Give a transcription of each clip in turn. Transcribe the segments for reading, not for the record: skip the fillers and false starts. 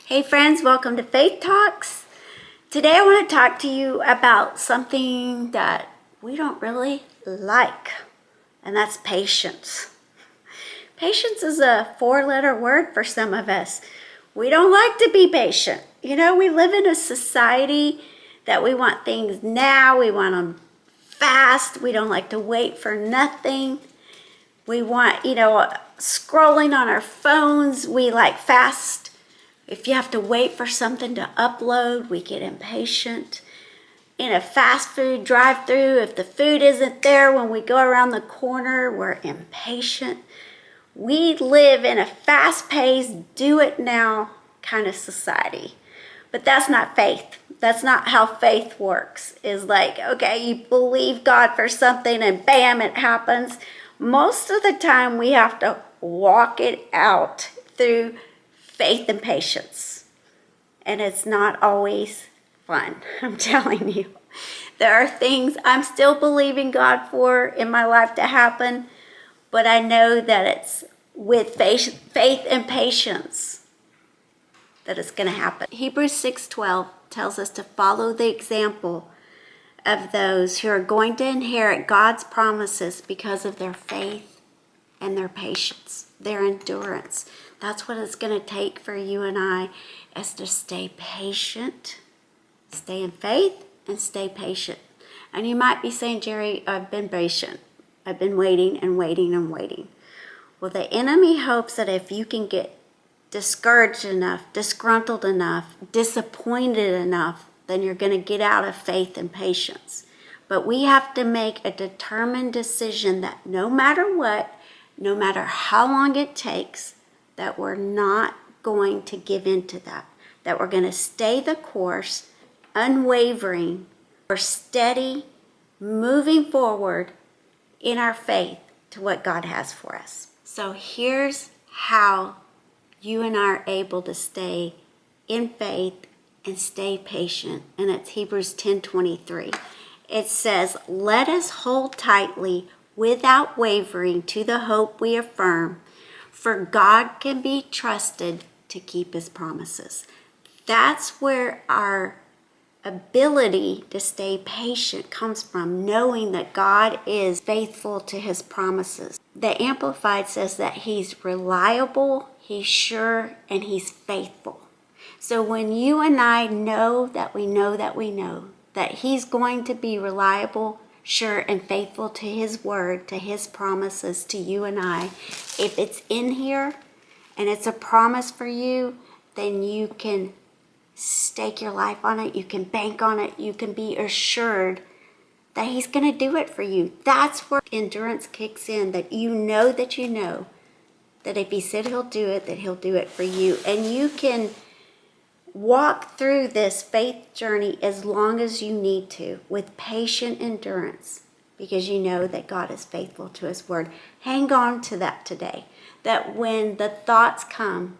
Hey friends, welcome to Faith Talks. Today I want to talk to you about something that we don't really like, and that's patience. Patience is a four-letter word for some of us. We don't like to be patient. You know, we live in a society that we want things now, we want them fast, we don't like to wait for nothing. We want, scrolling on our phones, we like fast. If you have to wait for something to upload, we get impatient. In a fast food drive-thru, if the food isn't there when we go around the corner, we're impatient. We live in a fast-paced, do-it-now kind of society. But that's not faith. That's not how faith works. It's like, okay, you believe God for something and bam, it happens. Most of the time, we have to walk it out through faith and patience. And it's not always fun, I'm telling you. There are things I'm still believing God for in my life to happen, but I know that it's with faith and patience that it's going to happen. Hebrews 6:12 tells us to follow the example of those who are going to inherit God's promises because of their faith and their patience, their endurance. That's what it's going to take for you and I, is to stay patient, stay in faith, and stay patient. And you might be saying, Jerry, I've been patient. I've been waiting and waiting and waiting. Well, the enemy hopes that if you can get discouraged enough, disgruntled enough, disappointed enough, then you're going to get out of faith and patience. But we have to make a determined decision that no matter what, no matter how long it takes, that we're not going to give in to that we're going to stay the course, unwavering, or steady, moving forward in our faith to what God has for us. So here's how you and I are able to stay in faith and stay patient, and it's Hebrews 10:23. It says, "Let us hold tightly without wavering to the hope we affirm, for God can be trusted to keep his promises." That's where our ability to stay patient comes from, knowing that God is faithful to his promises. The Amplified says that he's reliable, he's sure, and he's faithful. So when you and I know that we know that we know that he's going to be reliable, sure, and faithful to his word, to his promises to you and I, if it's in here and it's a promise for you, then you can stake your life on it, you can bank on it, you can be assured that he's going to do it for you. That's where endurance kicks in, that you know that if he said he'll do it, that he'll do it for you. And you can walk through this faith journey as long as you need to, with patient endurance, because you know that God is faithful to his word. Hang on to that today, that when the thoughts come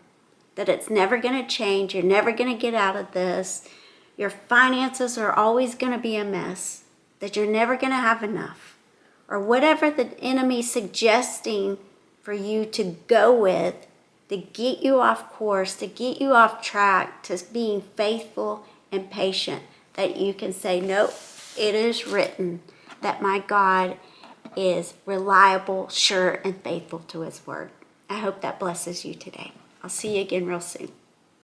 that it's never going to change, you're never going to get out of this, your finances are always going to be a mess, that you're never going to have enough, or whatever the enemy's suggesting for you to go with to get you off course, to get you off track, to being faithful and patient, that you can say, nope, it is written that my God is reliable, sure, and faithful to his word. I hope that blesses you today. I'll see you again real soon.